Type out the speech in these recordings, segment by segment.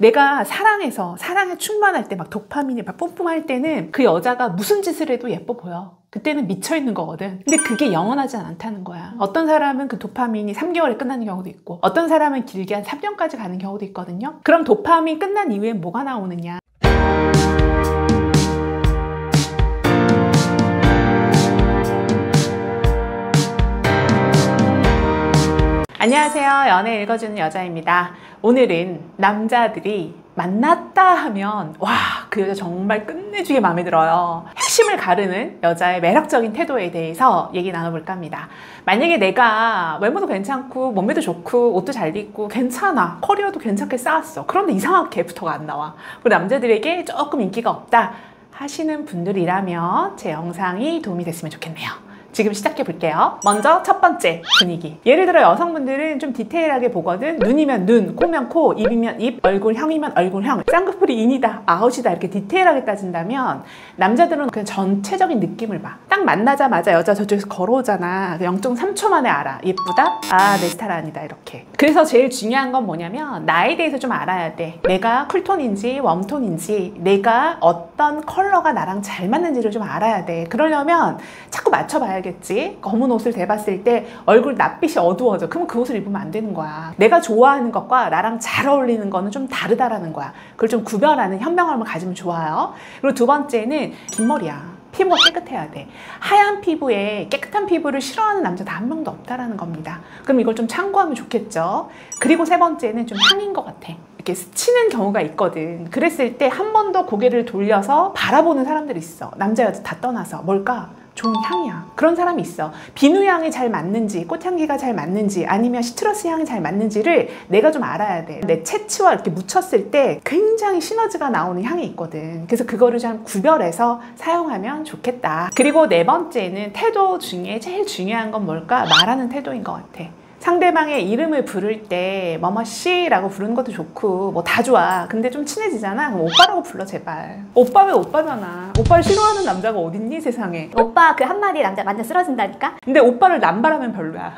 내가 사랑에 충만할 때 막 도파민이 막 뿜뿜할 때는 그 여자가 무슨 짓을 해도 예뻐 보여. 그때는 미쳐있는 거거든. 근데 그게 영원하지 않다는 거야. 어떤 사람은 그 도파민이 3개월에 끝나는 경우도 있고 어떤 사람은 길게 한 3년까지 가는 경우도 있거든요. 그럼 도파민 끝난 이후에 뭐가 나오느냐. 안녕하세요. 연애 읽어주는 여자입니다. 오늘은 남자들이 만났다 하면 와, 그 여자 정말 끝내주게 마음에 들어요. 핵심을 가르는 여자의 매력적인 태도에 대해서 얘기 나눠볼까 합니다. 만약에 내가 외모도 괜찮고 몸매도 좋고 옷도 잘 입고 괜찮아, 커리어도 괜찮게 쌓았어. 그런데 이상하게 애프터가 안 나와. 그리고 남자들에게 조금 인기가 없다 하시는 분들이라면 제 영상이 도움이 됐으면 좋겠네요. 지금 시작해 볼게요. 먼저 첫 번째, 분위기. 예를 들어 여성분들은 좀 디테일하게 보거든. 눈이면 눈, 코면 코, 입이면 입, 얼굴형이면 얼굴형, 쌍꺼풀이 인이다, 아웃이다 이렇게 디테일하게 따진다면 남자들은 그냥 전체적인 느낌을 봐. 딱 만나자마자 여자 저쪽에서 걸어오잖아. 0.3초 만에 알아. 예쁘다? 아, 내 스타일 아니다 이렇게. 그래서 제일 중요한 건 뭐냐면 나에 대해서 좀 알아야 돼. 내가 쿨톤인지 웜톤인지 내가 어떤 컬러가 나랑 잘 맞는지를 좀 알아야 돼. 그러려면 자꾸 맞춰봐야 겠지. 검은 옷을 대봤을 때 얼굴 낯빛이 어두워져. 그러면 그 옷을 입으면 안 되는 거야. 내가 좋아하는 것과 나랑 잘 어울리는 거는 좀 다르다라는 거야. 그걸 좀 구별하는 현명함을 가지면 좋아요. 그리고 두 번째는 긴 머리야. 피부가 깨끗해야 돼. 하얀 피부에 깨끗한 피부를 싫어하는 남자 단 한 명도 없다라는 겁니다. 그럼 이걸 좀 참고하면 좋겠죠. 그리고 세 번째는 좀 향인 것 같아. 이렇게 스치는 경우가 있거든. 그랬을 때 한 번 더 고개를 돌려서 바라보는 사람들이 있어. 남자 여자 다 떠나서. 뭘까? 좋은 향이야. 그런 사람이 있어. 비누향이 잘 맞는지, 꽃향기가 잘 맞는지, 아니면 시트러스 향이 잘 맞는지를 내가 좀 알아야 돼. 내 채취와 이렇게 묻혔을 때 굉장히 시너지가 나오는 향이 있거든. 그래서 그거를 좀 구별해서 사용하면 좋겠다. 그리고 네 번째는 태도 중에 제일 중요한 건 뭘까? 말하는 태도인 것 같아. 상대방의 이름을 부를 때 뭐뭐씨라고 부르는 것도 좋고 뭐 다 좋아. 근데 좀 친해지잖아. 그럼 오빠라고 불러 제발. 오빠 왜 오빠잖아. 오빠를 싫어하는 남자가 어딨니 세상에. 오빠 그 한마디에 남자 완전 쓰러진다니까? 근데 오빠를 남발하면 별로야.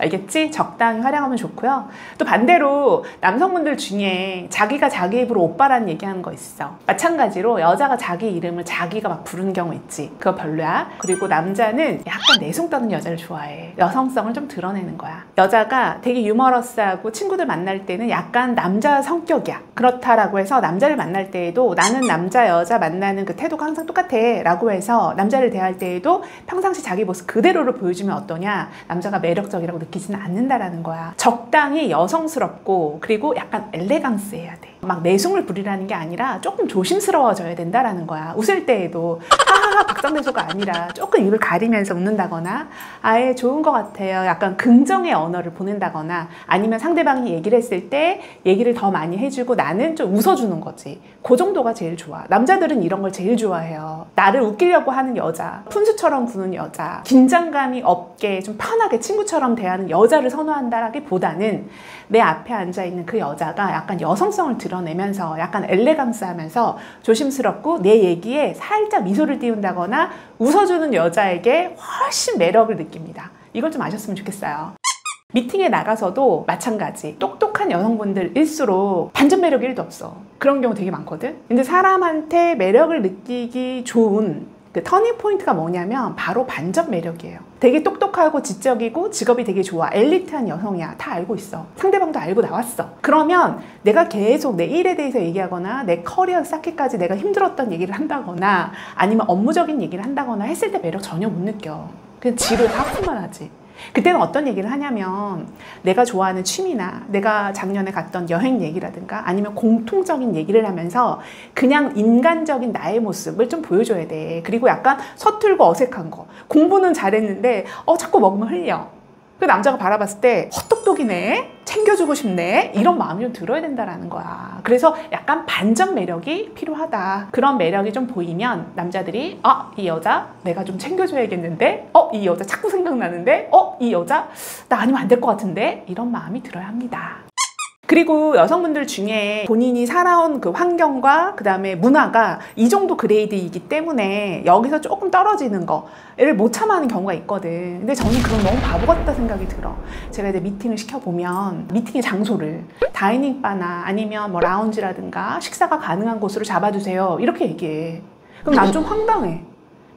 알겠지? 적당히 활용하면 좋고요. 또 반대로 남성분들 중에 자기가 자기 입으로 오빠라는 얘기하는 거 있어. 마찬가지로 여자가 자기 이름을 자기가 막 부르는 경우 있지. 그거 별로야. 그리고 남자는 약간 내숭 떠는 여자를 좋아해. 여성성을 좀 드러내는 거야. 여자가 되게 유머러스하고 친구들 만날 때는 약간 남자 성격이야. 그렇다라고 해서 남자를 만날 때에도 나는 남자 여자 만나는 그 태도가 항상 똑같아 라고 해서 남자를 대할 때에도 평상시 자기 모습 그대로를 보여주면 어떠냐. 남자가 매력적이라고 느끼지는 않는다라는 거야. 적당히 여성스럽고 그리고 약간 엘레강스해야 돼. 막 내숭을 부리라는 게 아니라 조금 조심스러워져야 된다라는 거야. 웃을 때에도 하하하 박장대소가 아니라 조금 입을 가리면서 웃는다거나 아예 좋은 것 같아요. 약간 긍정의 언어를 보낸다거나 아니면 상대방이 얘기를 했을 때 얘기를 더 많이 해주고 나는 좀 웃어주는 거지. 그 정도가 제일 좋아. 남자들은 이런 걸 제일 좋아해요. 나를 웃기려고 하는 여자, 푼수처럼 구는 여자, 긴장감이 없게 좀 편하게 친구처럼 대하는 여자를 선호한다라기보다는 내 앞에 앉아있는 그 여자가 약간 여성성을 드러내면서 약간 엘레강스하면서 조심스럽고 내 얘기에 살짝 미소를 띄운다거나 웃어주는 여자에게 훨씬 매력을 느낍니다. 이걸 좀 아셨으면 좋겠어요. 미팅에 나가서도 마찬가지. 똑똑한 여성분들일수록 반전 매력이 1도 없어. 그런 경우 되게 많거든. 근데 사람한테 매력을 느끼기 좋은 그 터닝 포인트가 뭐냐면 바로 반전 매력이에요. 되게 똑똑하고 지적이고 직업이 되게 좋아. 엘리트한 여성이야. 다 알고 있어. 상대방도 알고 나왔어. 그러면 내가 계속 내 일에 대해서 얘기하거나 내 커리어 쌓기까지 내가 힘들었던 얘기를 한다거나 아니면 업무적인 얘기를 한다거나 했을 때 매력 전혀 못 느껴. 그냥 지를 하품만 하지. 그때는 어떤 얘기를 하냐면 내가 좋아하는 취미나 내가 작년에 갔던 여행 얘기라든가 아니면 공통적인 얘기를 하면서 그냥 인간적인 나의 모습을 좀 보여줘야 돼. 그리고 약간 서툴고 어색한 거. 공부는 잘했는데 자꾸 먹으면 흘려. 그 남자가 바라봤을 때 헛똑똑이네, 챙겨주고 싶네, 이런 마음이 좀 들어야 된다라는 거야. 그래서 약간 반전 매력이 필요하다. 그런 매력이 좀 보이면 남자들이 이 여자 내가 좀 챙겨줘야겠는데, 이 여자 자꾸 생각나는데, 이 여자 나 아니면 안 될 것 같은데, 이런 마음이 들어야 합니다. 그리고 여성분들 중에 본인이 살아온 그 환경과 그 다음에 문화가 이 정도 그레이드이기 때문에 여기서 조금 떨어지는 거를 못 참아하는 경우가 있거든. 근데 저는 그건 너무 바보 같다 생각이 들어. 제가 이제 미팅을 시켜보면 미팅의 장소를 다이닝 바나 아니면 뭐 라운지라든가 식사가 가능한 곳으로 잡아주세요 이렇게 얘기해. 그럼 난 좀 황당해.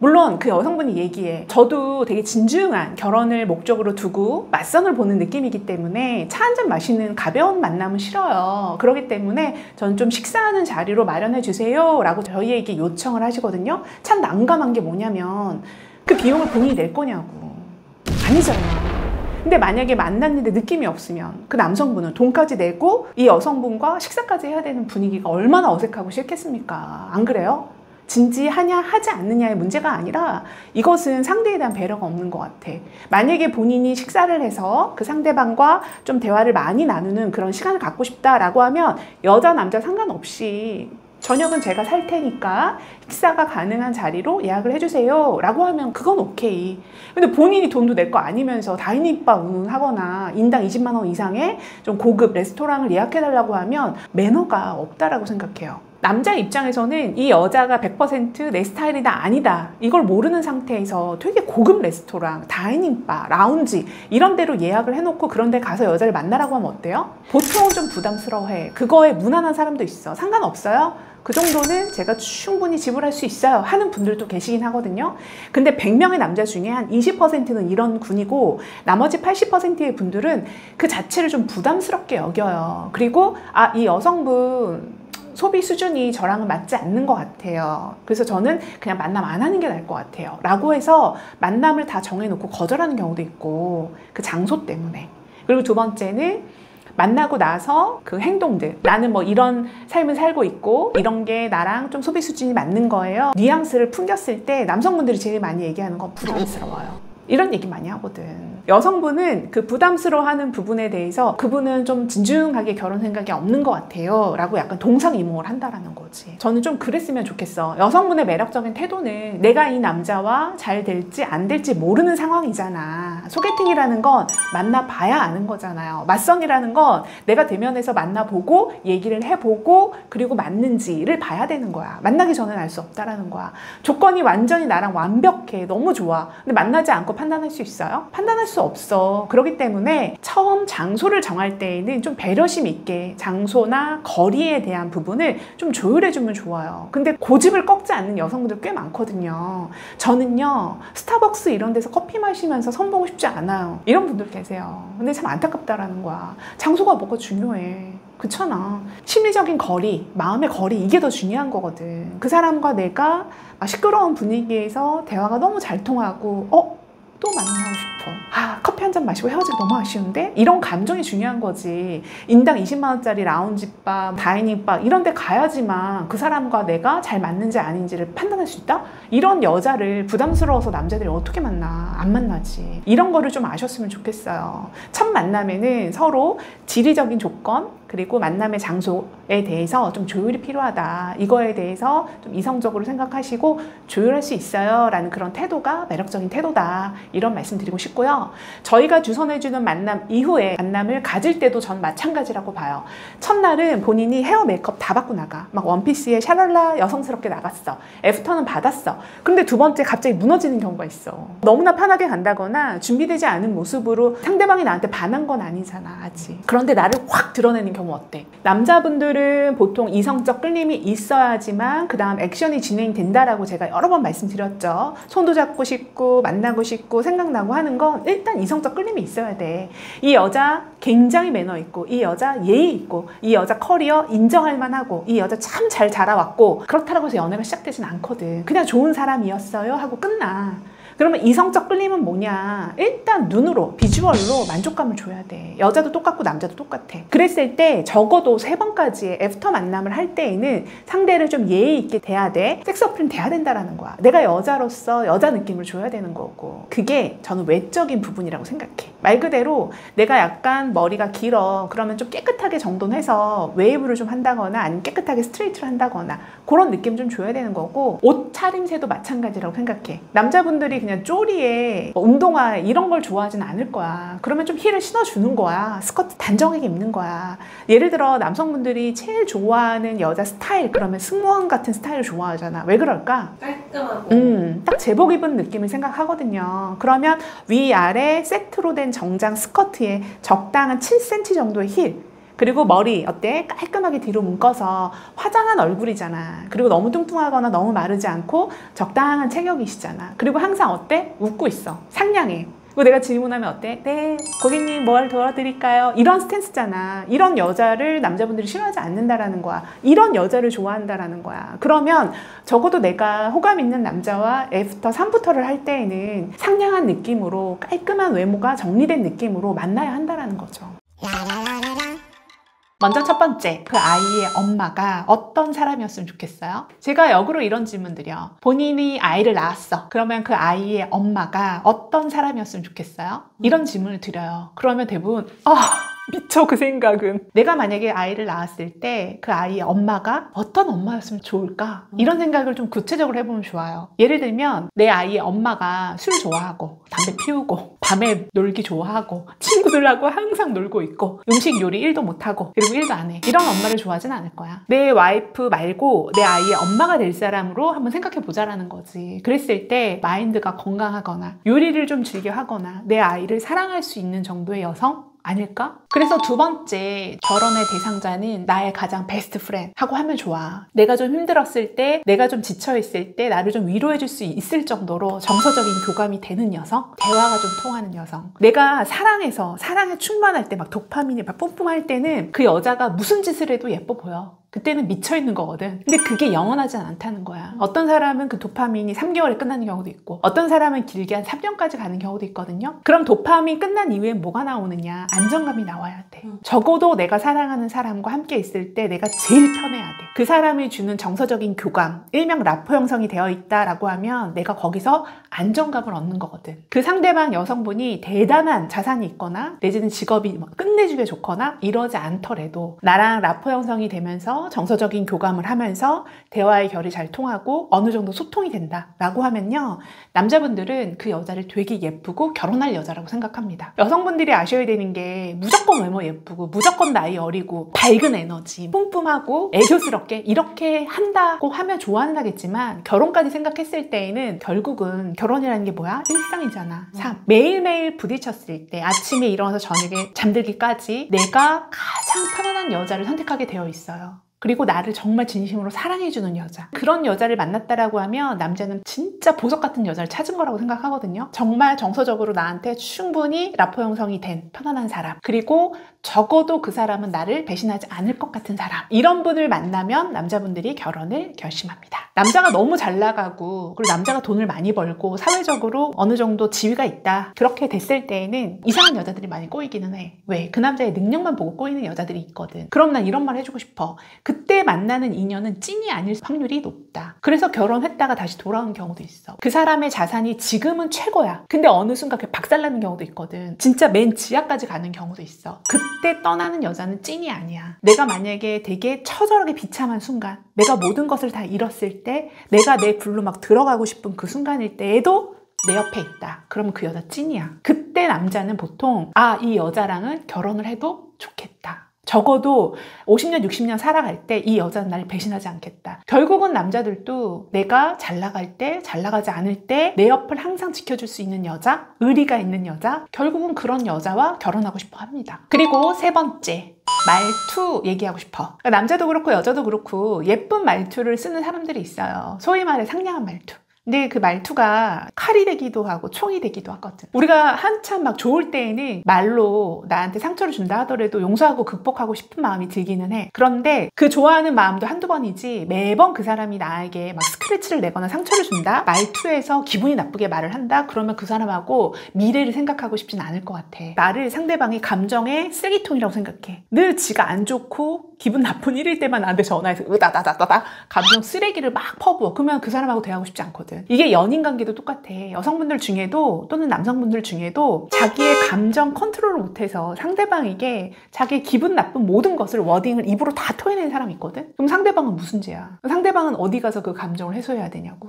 물론 그 여성분이 얘기해. 저도 되게 진중한 결혼을 목적으로 두고 맞선을 보는 느낌이기 때문에 차 한잔 마시는 가벼운 만남은 싫어요. 그렇기 때문에 저는 좀 식사하는 자리로 마련해 주세요 라고 저희에게 요청을 하시거든요. 참 난감한 게 뭐냐면 그 비용을 본인이 낼 거냐고. 아니잖아. 근데 만약에 만났는데 느낌이 없으면 그 남성분은 돈까지 내고 이 여성분과 식사까지 해야 되는 분위기가 얼마나 어색하고 싫겠습니까? 안 그래요? 진지하냐 하지 않느냐의 문제가 아니라 이것은 상대에 대한 배려가 없는 것 같아. 만약에 본인이 식사를 해서 그 상대방과 좀 대화를 많이 나누는 그런 시간을 갖고 싶다라고 하면 여자 남자 상관없이 저녁은 제가 살 테니까 식사가 가능한 자리로 예약을 해주세요 라고 하면 그건 오케이. 근데 본인이 돈도 낼 거 아니면서 다이닝바 운운하거나 인당 20만 원 이상의 좀 고급 레스토랑을 예약해달라고 하면 매너가 없다라고 생각해요. 남자 입장에서는 이 여자가 100% 내 스타일이다 아니다 이걸 모르는 상태에서 되게 고급 레스토랑, 다이닝바, 라운지 이런 데로 예약을 해놓고 그런 데 가서 여자를 만나라고 하면 어때요? 보통은 좀 부담스러워해. 그거에 무난한 사람도 있어. 상관없어요? 그 정도는 제가 충분히 지불할 수 있어요 하는 분들도 계시긴 하거든요. 근데 100명의 남자 중에 한 20%는 이런 군이고 나머지 80%의 분들은 그 자체를 좀 부담스럽게 여겨요. 그리고 이 여성분 소비 수준이 저랑은 맞지 않는 것 같아요. 그래서 저는 그냥 만남 안 하는 게 나을 것 같아요 라고 해서 만남을 다 정해놓고 거절하는 경우도 있고 그 장소 때문에. 그리고 두 번째는 만나고 나서 그 행동들, 나는 뭐 이런 삶을 살고 있고 이런 게 나랑 좀 소비 수준이 맞는 거예요. 뉘앙스를 풍겼을 때 남성분들이 제일 많이 얘기하는 건 부담스러워요. 이런 얘기 많이 하거든. 여성분은 그 부담스러워하는 부분에 대해서 그분은 좀 진중하게 결혼 생각이 없는 것 같아요 라고 약간 동상이몽을 한다라는 거지. 저는 좀 그랬으면 좋겠어. 여성분의 매력적인 태도는 내가 이 남자와 잘 될지 안 될지 모르는 상황이잖아. 소개팅이라는 건 만나봐야 아는 거잖아요. 맞선이라는 건 내가 대면에서 만나보고 얘기를 해보고 그리고 맞는지를 봐야 되는 거야. 만나기 전에는 알 수 없다라는 거야. 조건이 완전히 나랑 완벽해. 너무 좋아. 근데 만나지 않고 판단할 수 있어요? 판단할 수 없어. 그렇기 때문에 처음 장소를 정할 때에는 좀 배려심 있게 장소나 거리에 대한 부분을 좀 조율해주면 좋아요. 근데 고집을 꺾지 않는 여성분들 꽤 많거든요. 저는요 스타벅스 이런 데서 커피 마시면서 선보고 싶지 않아요 이런 분들 계세요. 근데 참 안타깝다라는 거야. 장소가 뭐가 중요해. 그렇잖아. 심리적인 거리, 마음의 거리 이게 더 중요한 거거든. 그 사람과 내가 시끄러운 분위기에서 대화가 너무 잘 통하고 또 만나고 싶어. 커피 한 잔 마시고 헤어지기 너무 아쉬운데? 이런 감정이 중요한 거지. 인당 20만 원짜리 라운지바, 다이닝바 이런 데 가야지만 그 사람과 내가 잘 맞는지 아닌지를 판단할 수 있다? 이런 여자를 부담스러워서 남자들이 어떻게 만나? 안 만나지. 이런 거를 좀 아셨으면 좋겠어요. 첫 만남에는 서로 지리적인 조건 그리고 만남의 장소에 대해서 좀 조율이 필요하다. 이거에 대해서 좀 이성적으로 생각하시고 조율할 수 있어요 라는 그런 태도가 매력적인 태도다. 이런 말씀 드리고 싶고요. 저희가 주선해주는 만남 이후에 만남을 가질 때도 전 마찬가지라고 봐요. 첫날은 본인이 헤어 메이크업 다 받고 나가. 막 원피스에 샤랄라 여성스럽게 나갔어. 애프터는 받았어. 그런데 두 번째 갑자기 무너지는 경우가 있어. 너무나 편하게 간다거나 준비되지 않은 모습으로 상대방이 나한테 반한 건 아니잖아 아직. 그런데 나를 확 드러내는 경우 어때? 남자분들은 보통 이성적 끌림이 있어야지만 그 다음 액션이 진행된다라고 제가 여러 번 말씀드렸죠. 손도 잡고 싶고 만나고 싶고 생각나고 하는 건 일단 이성적 끌림이 있어야 돼. 이 여자 굉장히 매너 있고 이 여자 예의 있고 이 여자 커리어 인정할 만하고 이 여자 참 잘 자라왔고 그렇다고 해서 연애가 시작되진 않거든. 그냥 좋은 사람이었어요 하고 끝나. 그러면 이성적 끌림은 뭐냐? 일단 눈으로, 비주얼로 만족감을 줘야 돼. 여자도 똑같고 남자도 똑같아. 그랬을 때 적어도 3번까지의 애프터 만남을 할 때에는 상대를 좀 예의 있게 대해야 돼. 섹스 어필은 돼야 된다라는 거야. 내가 여자로서 여자 느낌을 줘야 되는 거고. 그게 저는 외적인 부분이라고 생각해. 말 그대로 내가 약간 머리가 길어. 그러면 좀 깨끗하게 정돈해서 웨이브를 좀 한다거나 아니면 깨끗하게 스트레이트를 한다거나 그런 느낌 좀 줘야 되는 거고, 옷 차림새도 마찬가지라고 생각해. 남자분들이 그냥 쪼리에 운동화 이런 걸 좋아하진 않을 거야. 그러면 좀 힐을 신어주는 거야. 스커트 단정하게 입는 거야. 예를 들어 남성분들이 제일 좋아하는 여자 스타일, 그러면 승무원 같은 스타일을 좋아하잖아. 왜 그럴까? 깔끔하고 딱 제복 입은 느낌을 생각하거든요. 그러면 위아래 세트로 된 정장 스커트에 적당한 7cm 정도의 힐, 그리고 머리 어때? 깔끔하게 뒤로 묶어서 화장한 얼굴이잖아. 그리고 너무 뚱뚱하거나 너무 마르지 않고 적당한 체격이시잖아. 그리고 항상 어때? 웃고 있어. 상냥해. 그리고 내가 질문하면 어때? 네, 고객님 뭘 도와드릴까요? 이런 스탠스잖아. 이런 여자를 남자분들이 싫어하지 않는다라는 거야. 이런 여자를 좋아한다라는 거야. 그러면 적어도 내가 호감 있는 남자와 애프터, 3부터를 할 때에는 상냥한 느낌으로 깔끔한 외모가 정리된 느낌으로 만나야 한다라는 거죠. 먼저 첫 번째, 그 아이의 엄마가 어떤 사람이었으면 좋겠어요? 제가 역으로 이런 질문 드려. 본인이 아이를 낳았어. 그러면 그 아이의 엄마가 어떤 사람이었으면 좋겠어요? 이런 질문을 드려요. 그러면 대부분 미쳐 그 생각은. 내가 만약에 아이를 낳았을 때 그 아이의 엄마가 어떤 엄마였으면 좋을까? 이런 생각을 좀 구체적으로 해보면 좋아요. 예를 들면 내 아이의 엄마가 술 좋아하고 담배 피우고 밤에 놀기 좋아하고 친구들하고 항상 놀고 있고 음식 요리 1도 못하고 그리고 1도 안 해. 이런 엄마를 좋아하진 않을 거야. 내 와이프 말고 내 아이의 엄마가 될 사람으로 한번 생각해 보자라는 거지. 그랬을 때 마인드가 건강하거나 요리를 좀 즐겨 하거나 내 아이를 사랑할 수 있는 정도의 여성? 아닐까? 그래서 두 번째, 결혼의 대상자는 나의 가장 베스트 프렌드 하고 하면 좋아. 내가 좀 힘들었을 때, 내가 좀 지쳐있을 때 나를 좀 위로해줄 수 있을 정도로 정서적인 교감이 되는 여성, 대화가 좀 통하는 여성. 내가 사랑에 충만할 때 막 도파민이 막 뿜뿜할 때는 그 여자가 무슨 짓을 해도 예뻐 보여. 그때는 미쳐있는 거거든. 근데 그게 영원하지 않다는 거야. 어떤 사람은 그 도파민이 3개월에 끝나는 경우도 있고 어떤 사람은 길게 한 3년까지 가는 경우도 있거든요. 그럼 도파민 끝난 이후에 뭐가 나오느냐? 안정감이 나와야 돼. 적어도 내가 사랑하는 사람과 함께 있을 때 내가 제일 편해야 돼. 그 사람이 주는 정서적인 교감, 일명 라포 형성이 되어 있다라고 하면 내가 거기서 안정감을 얻는 거거든. 그 상대방 여성분이 대단한 자산이 있거나 내지는 직업이 끝내주게 좋거나 이러지 않더라도 나랑 라포 형성이 되면서 정서적인 교감을 하면서 대화의 결이 잘 통하고 어느 정도 소통이 된다라고 하면요, 남자분들은 그 여자를 되게 예쁘고 결혼할 여자라고 생각합니다. 여성분들이 아셔야 되는 게 무조건 외모 예쁘고 무조건 나이 어리고 밝은 에너지 뿜뿜하고 애교스럽게 이렇게 한다고 하면 좋아한다겠지만 결혼까지 생각했을 때에는 결국은 결혼이라는 게 뭐야? 일상이잖아. 삶. 매일매일 부딪혔을 때 아침에 일어나서 저녁에 잠들기까지 내가 가장 편안한 여자를 선택하게 되어 있어요. 그리고 나를 정말 진심으로 사랑해주는 여자, 그런 여자를 만났다라고 하면 남자는 진짜 보석 같은 여자를 찾은 거라고 생각하거든요. 정말 정서적으로 나한테 충분히 라포 형성이 된 편안한 사람, 그리고 적어도 그 사람은 나를 배신하지 않을 것 같은 사람, 이런 분을 만나면 남자분들이 결혼을 결심합니다. 남자가 너무 잘 나가고 그리고 남자가 돈을 많이 벌고 사회적으로 어느 정도 지위가 있다, 그렇게 됐을 때에는 이상한 여자들이 많이 꼬이기는 해. 왜? 그 남자의 능력만 보고 꼬이는 여자들이 있거든. 그럼 난 이런 말 해주고 싶어. 그때 만나는 인연은 찐이 아닐 확률이 높다. 그래서 결혼했다가 다시 돌아오는 경우도 있어. 그 사람의 자산이 지금은 최고야. 근데 어느 순간 박살나는 경우도 있거든. 진짜 맨 지하까지 가는 경우도 있어. 그때 떠나는 여자는 찐이 아니야. 내가 만약에 되게 처절하게 비참한 순간, 내가 모든 것을 다 잃었을 때, 내가 내 굴로 막 들어가고 싶은 그 순간일 때에도 내 옆에 있다. 그러면 그 여자 찐이야. 그때 남자는 보통 이 여자랑은 결혼을 해도 좋겠다. 적어도 50년, 60년 살아갈 때 이 여자는 나를 배신하지 않겠다. 결국은 남자들도 내가 잘 나갈 때, 잘 나가지 않을 때 내 옆을 항상 지켜줄 수 있는 여자, 의리가 있는 여자, 결국은 그런 여자와 결혼하고 싶어 합니다. 그리고 세 번째, 말투 얘기하고 싶어. 남자도 그렇고 여자도 그렇고 예쁜 말투를 쓰는 사람들이 있어요. 소위 말해 상냥한 말투. 근데 그 말투가 칼이 되기도 하고 총이 되기도 하거든. 우리가 한참 막 좋을 때에는 말로 나한테 상처를 준다 하더라도 용서하고 극복하고 싶은 마음이 들기는 해. 그런데 그 좋아하는 마음도 한두 번이지 매번 그 사람이 나에게 막 스크래치를 내거나 상처를 준다? 말투에서 기분이 나쁘게 말을 한다? 그러면 그 사람하고 미래를 생각하고 싶진 않을 것 같아. 나를 상대방이 감정의 쓰레기통이라고 생각해. 늘 지가 안 좋고 기분 나쁜 일일 때만 나한테 전화해서 으다다다다다 감정 쓰레기를 막 퍼부어. 그러면 그 사람하고 대화하고 싶지 않거든. 거거든. 이게 연인 관계도 똑같아. 여성분들 중에도 또는 남성분들 중에도 자기의 감정 컨트롤을 못해서 상대방에게 자기의 기분 나쁜 모든 것을 워딩을 입으로 다 토해내는 사람이 있거든. 그럼 상대방은 무슨 죄야? 상대방은 어디 가서 그 감정을 해소해야 되냐고.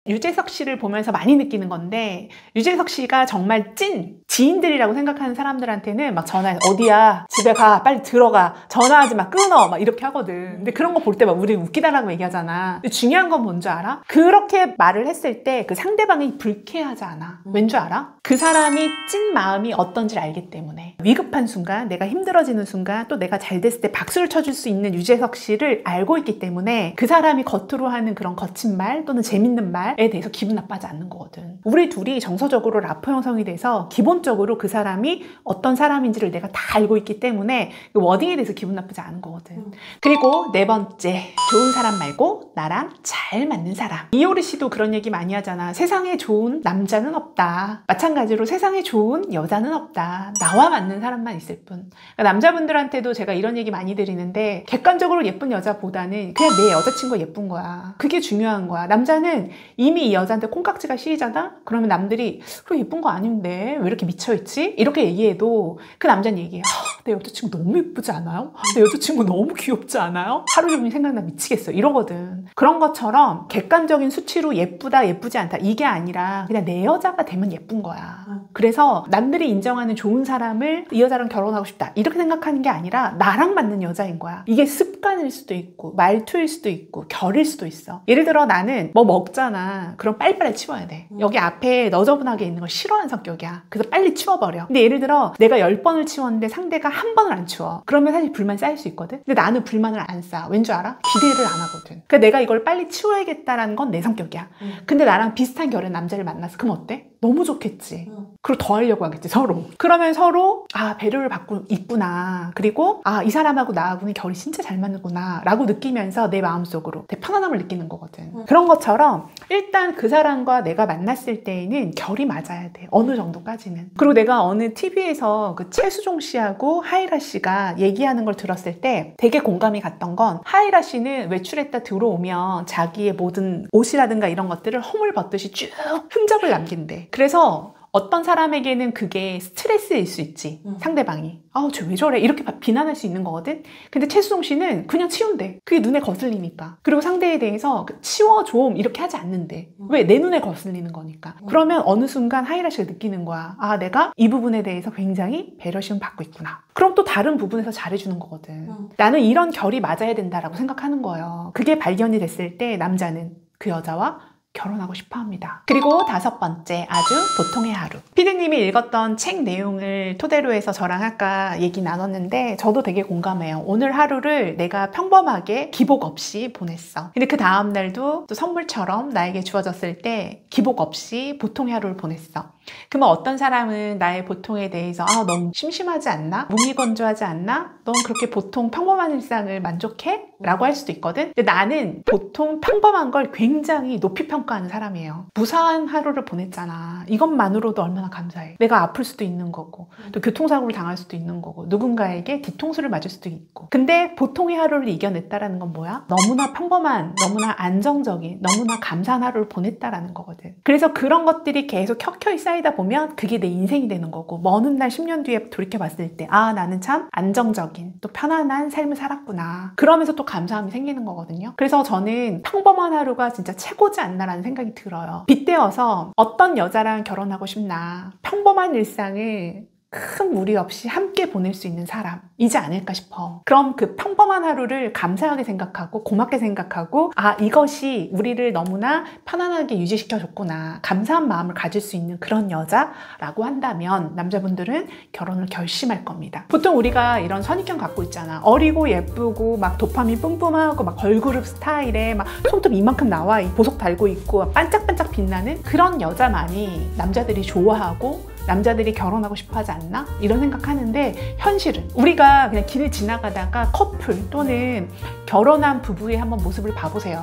유재석 씨를 보면서 많이 느끼는 건데, 유재석 씨가 정말 찐 지인들이라고 생각하는 사람들한테는 막 전화해서 어디야, 집에 가, 빨리 들어가, 전화하지 마, 끊어, 막 이렇게 하거든. 근데 그런 거 볼 때 막 우리 웃기다라고 얘기하잖아. 근데 중요한 건 뭔지 알아? 그렇게 말을 했을 때 그 상대방이 불쾌하지 않아. 왠 줄 알아? 그 사람이 찐 마음이 어떤지를 알기 때문에. 위급한 순간, 내가 힘들어지는 순간, 또 내가 잘 됐을 때 박수를 쳐줄 수 있는 유재석 씨를 알고 있기 때문에 그 사람이 겉으로 하는 그런 거친 말 또는 재밌는 말에 대해서 기분 나빠하지 않는 거거든. 우리 둘이 정서적으로 라포 형성이 돼서 기본적으로 그 사람이 어떤 사람인지를 내가 다 알고 있기 때문에 그 워딩에 대해서 기분 나쁘지 않은 거거든. 그리고 네 번째, 좋은 사람 말고 나랑 잘 맞는 사람. 이효리 씨도 그런 얘기 많이 하잖아. 세상에 좋은 남자는 없다. 마찬가지로 세상에 좋은 여자는 없다. 나와 맞는 사람만 있을 뿐. 그러니까 남자분들한테도 제가 이런 얘기 많이 드리는데, 객관적으로 예쁜 여자보다는 그냥 내 여자친구가 예쁜 거야. 그게 중요한 거야. 남자는 이미 이 여자한테 콩깍지가 씌이잖아? 그러면 남들이 그래 예쁜 거 아닌데 왜 이렇게 미쳐있지? 이렇게 얘기해도 그 남자는 얘기해. 내 여자친구 너무 예쁘지 않아요? 내 여자친구 너무 귀엽지 않아요? 하루 종일 생각나 미치겠어 이러거든. 그런 것처럼 객관적인 수치로 예쁘다 예쁘지 않다 이게 아니라 그냥 내 여자가 되면 예쁜 거야. 그래서 남들이 인정하는 좋은 사람을 이 여자랑 결혼하고 싶다 이렇게 생각하는 게 아니라 나랑 맞는 여자인 거야. 이게 습관일 수도 있고 말투일 수도 있고 결일 수도 있어. 예를 들어 나는 뭐 먹잖아. 그럼 빨리빨리 치워야 돼. 여기 앞에 너저분하게 있는 걸 싫어하는 성격이야. 그래서 빨리 치워버려. 근데 예를 들어 내가 10번을 치웠는데 상대가 한 번을 안 치워. 그러면 사실 불만이 쌓일 수 있거든. 근데 나는 불만을 안 쌓아. 왠 줄 알아? 기대를 안 하거든. 그러니까 내가 이걸 빨리 치워야겠다라는 건 내 성격이야. 근데 나랑 비슷한 결의 남자를 만났어. 그럼 어때? 너무 좋겠지. 그리고 더 하려고 하겠지 서로. 그러면 서로 배려를 받고 있구나. 그리고 이 사람하고 나하고는 결이 진짜 잘 맞는구나 라고 느끼면서 내 마음속으로 되게 편안함을 느끼는 거거든. 그런 것처럼 일단 그 사람과 내가 만났을 때에는 결이 맞아야 돼. 어느 정도까지는. 그리고 내가 어느 TV에서 그 최수종 씨하고 하이라 씨가 얘기하는 걸 들었을 때 되게 공감이 갔던 건, 하이라 씨는 외출했다 들어오면 자기의 모든 옷이라든가 이런 것들을 허물 벗듯이 쭉 흔적을 남긴대. 그래서 어떤 사람에게는 그게 스트레스일 수 있지. 상대방이 쟤 왜 저래? 이렇게 비난할 수 있는 거거든. 근데 최수종 씨는 그냥 치운대. 그게 눈에 거슬리니까. 그리고 상대에 대해서 치워 좀 이렇게 하지 않는데. 왜? 내 눈에 거슬리는 거니까. 그러면 어느 순간 하이라 씨가 느끼는 거야. 내가 이 부분에 대해서 굉장히 배려심을 받고 있구나. 그럼 또 다른 부분에서 잘해주는 거거든. 나는 이런 결이 맞아야 된다라고 생각하는 거예요. 그게 발견이 됐을 때 남자는 그 여자와 결혼하고 싶어 합니다. 그리고 5번째, 아주 보통의 하루. 피디님이 읽었던 책 내용을 토대로 해서 저랑 아까 얘기 나눴는데 저도 되게 공감해요. 오늘 하루를 내가 평범하게 기복 없이 보냈어. 근데 그 다음 날도 또 선물처럼 나에게 주어졌을 때 기복 없이 보통의 하루를 보냈어. 그러면 어떤 사람은 나의 보통에 대해서 너무 심심하지 않나? 무미건조하지 않나? 넌 그렇게 보통 평범한 일상을 만족해? 라고 할 수도 있거든. 근데 나는 보통 평범한 걸 굉장히 높이 평가하는 사람이에요. 무사한 하루를 보냈잖아. 이것만으로도 얼마나 감사해. 내가 아플 수도 있는 거고 또 교통사고를 당할 수도 있는 거고 누군가에게 뒤통수를 맞을 수도 있고. 근데 보통의 하루를 이겨냈다라는 건 뭐야? 너무나 평범한, 너무나 안정적인, 너무나 감사한 하루를 보냈다라는 거거든. 그래서 그런 것들이 계속 켜켜이 쌓이다 보면 그게 내 인생이 되는 거고, 먼 훗날 10년 뒤에 돌이켜봤을 때 나는 참 안정적인 또 편안한 삶을 살았구나. 그러면서 또 감사함이 생기는 거거든요. 그래서 저는 평범한 하루가 진짜 최고지 않나라는 생각이 들어요. 빗대어서 어떤 여자랑 결혼하고 싶나, 평범한 일상을 큰 무리 없이 함께 보낼 수 있는 사람이지 않을까 싶어. 그럼 그 평범한 하루를 감사하게 생각하고 고맙게 생각하고 이것이 우리를 너무나 편안하게 유지시켜줬구나, 감사한 마음을 가질 수 있는 그런 여자라고 한다면 남자분들은 결혼을 결심할 겁니다. 보통 우리가 이런 선입견 갖고 있잖아. 어리고 예쁘고 막 도파민 뿜뿜하고 막 걸그룹 스타일에 막 손톱 이만큼 나와 보석 달고 있고 반짝반짝 빛나는 그런 여자만이 남자들이 좋아하고 남자들이 결혼하고 싶어 하지 않나? 이런 생각하는데, 현실은 우리가 그냥 길을 지나가다가 커플 또는 결혼한 부부의 한번 모습을 봐보세요.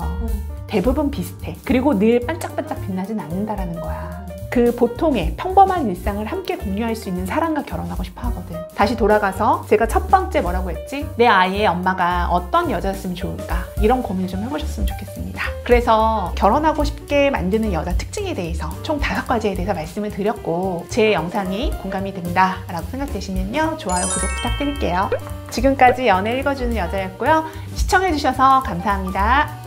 대부분 비슷해. 그리고 늘 반짝반짝 빛나진 않는다라는 거야. 그 보통의 평범한 일상을 함께 공유할 수 있는 사람과 결혼하고 싶어 하거든. 다시 돌아가서 제가 첫 번째 뭐라고 했지? 내 아이의 엄마가 어떤 여자였으면 좋을까? 이런 고민을 좀 해보셨으면 좋겠습니다. 그래서 결혼하고 싶게 만드는 여자 특징에 대해서 총 5가지에 대해서 말씀을 드렸고, 제 영상이 공감이 된다 라고 생각되시면요, 좋아요, 구독 부탁드릴게요. 지금까지 연애 읽어주는 여자였고요. 시청해주셔서 감사합니다.